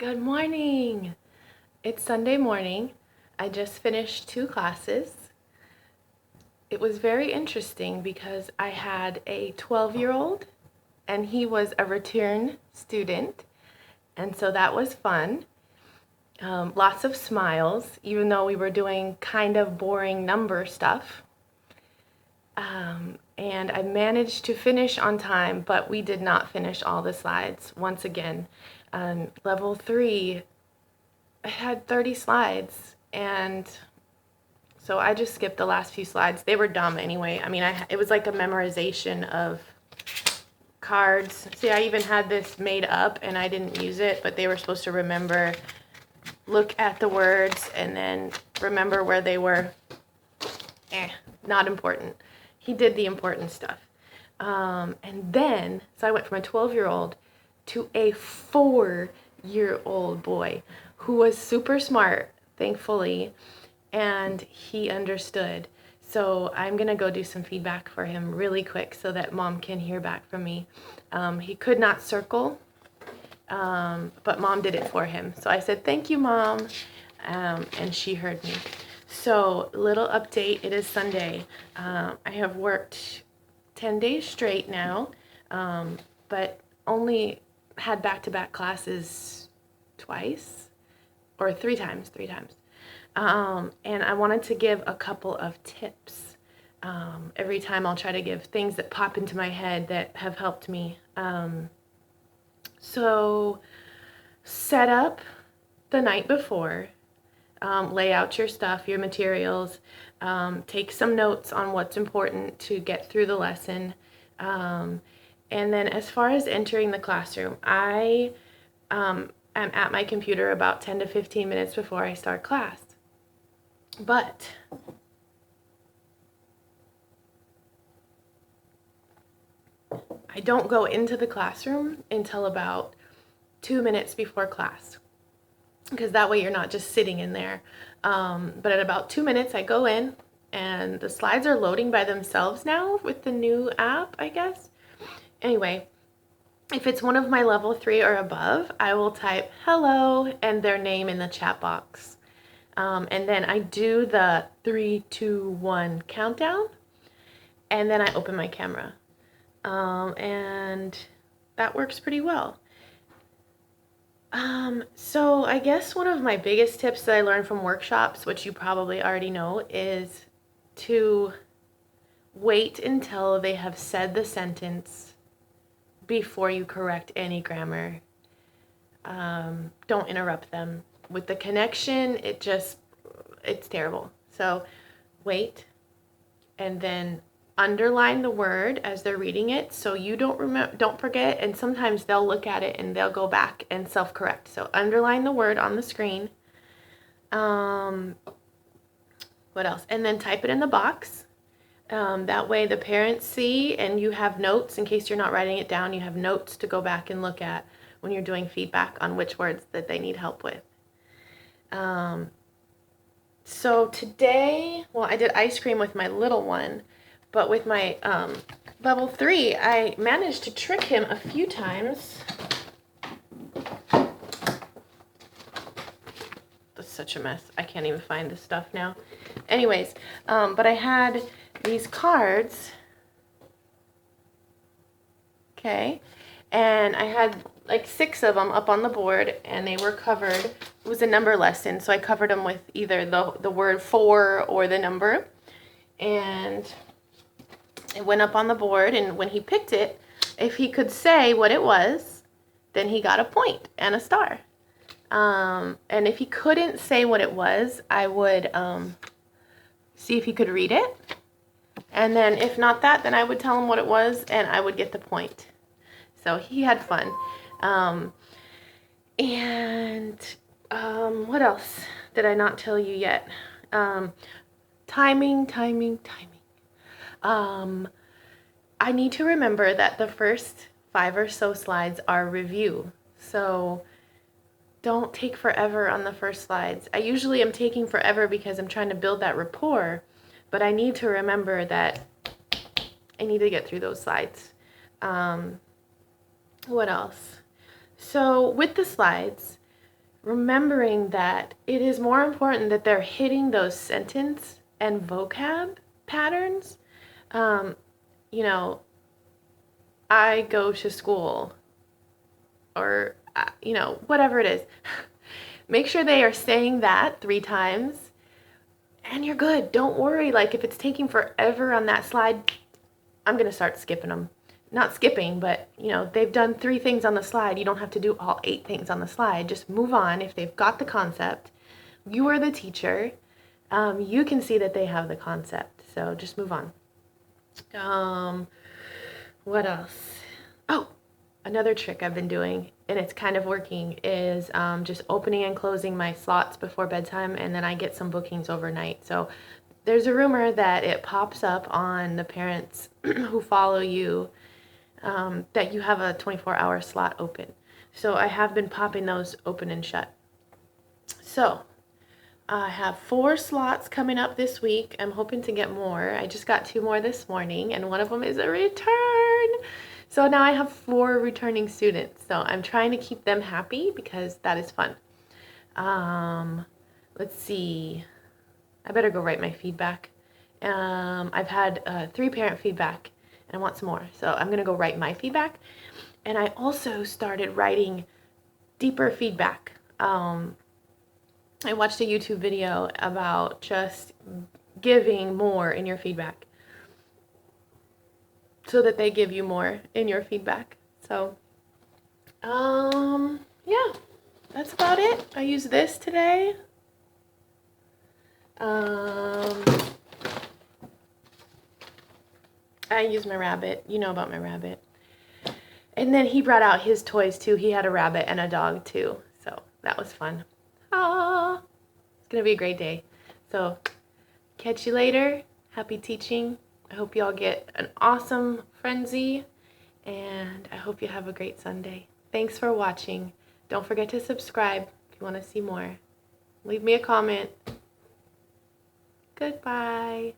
Good morning. It's Sunday morning. I just finished 2 classes. It was very interesting because I had a 12-year-old and he was a return student. And so that was fun. Lots of smiles, even though we were doing kind of boring number stuff. And I managed to finish on time, but we did not finish all the slides. Once again, level 3, I had 30 slides, and so I just skipped the last few slides. They were dumb anyway. I mean, it was like a memorization of cards. See, I even had this made up, and I didn't use it, but they were supposed to remember, look at the words, and then remember where they were. Not important. He did the important stuff. And then, so I went from a 12-year-old to a 4-year-old boy who was super smart, thankfully, and he understood. So I'm going to go do some feedback for him really quick so that Mom can hear back from me. He could not circle, but Mom did it for him. So I said, "Thank you, Mom," and she heard me. So, little update, it is Sunday. I have worked 10 days straight now, but only had back-to-back classes twice, or three times. And I wanted to give a couple of tips. Every time I'll try to give things that pop into my head that have helped me. So, set up the night before. Lay out your stuff, your materials, take some notes on what's important to get through the lesson. And then as far as entering the classroom, I am at my computer about 10 to 15 minutes before I start class. But I don't go into the classroom until about 2 minutes before class, because that way you're not just sitting in there. But at about 2 minutes, I go in, and the slides are loading by themselves now with the new app, I guess. Anyway, if it's one of my level 3 or above, I will type hello and their name in the chat box. And then I do the 3, 2, 1 countdown, and then I open my camera. And that works pretty well. So I guess one of my biggest tips that I learned from workshops, which you probably already know, is to wait until they have said the sentence before you correct any grammar. Don't interrupt them. With the connection, it's terrible. So wait, and then underline the word as they're reading it so you don't forget, and sometimes they'll look at it and they'll go back and self-correct. So underline the word on the screen. What else? And then type it in the box. That way the parents see, and you have notes in case you're not writing it down. You have notes to go back and look at when you're doing feedback on which words that they need help with. So today, well, I did ice cream with my little one. But with my level 3, I managed to trick him a few times. That's such a mess. I can't even find the stuff now. Anyways, but I had these cards. Okay. And I had like 6 of them up on the board, and they were covered. It was a number lesson, so I covered them with either the word 4 or the number. And it went up on the board, and when he picked it, if he could say what it was, then he got a point and a star. And if he couldn't say what it was, I would see if he could read it. And then if not that, then I would tell him what it was, and I would get the point. So he had fun. What else did I not tell you yet? Timing. I need to remember that the first 5 or so slides are review. So don't take forever on the first slides. I usually am taking forever because I'm trying to build that rapport, but I need to remember that I need to get through those slides. What else? So with the slides, remembering that it is more important that they're hitting those sentence and vocab patterns. You know, I go to school, or, whatever it is. Make sure they are saying that 3 times and you're good. Don't worry. Like, if it's taking forever on that slide, I'm going to start skipping them. Not skipping, but, they've done 3 things on the slide. You don't have to do all 8 things on the slide. Just move on. If they've got the concept, you are the teacher. You can see that they have the concept. So just move on. What else? Oh, another trick I've been doing, and it's kind of working, is just opening and closing my slots before bedtime, and then I get some bookings overnight. So there's a rumor that it pops up on the parents who follow you, that you have a 24-hour slot open. So I have been popping those open and shut. So I have 4 slots coming up this week. I'm hoping to get more. I just got 2 more this morning, and one of them is a return. So now I have 4 returning students. So I'm trying to keep them happy because that is fun. Let's see. I better go write my feedback. I've had 3 parent feedback, and I want some more. So I'm going to go write my feedback. And I also started writing deeper feedback. I watched a YouTube video about just giving more in your feedback so that they give you more in your feedback. So, yeah, that's about it. I used this today. I used my rabbit. You know about my rabbit. And then he brought out his toys too. He had a rabbit and a dog too. So that was fun. It's gonna be a great day. So catch you later. Happy teaching. I hope you all get an awesome frenzy, and I hope you have a great Sunday. Thanks for watching. Don't forget to subscribe if you want to see more. Leave me a comment. Goodbye.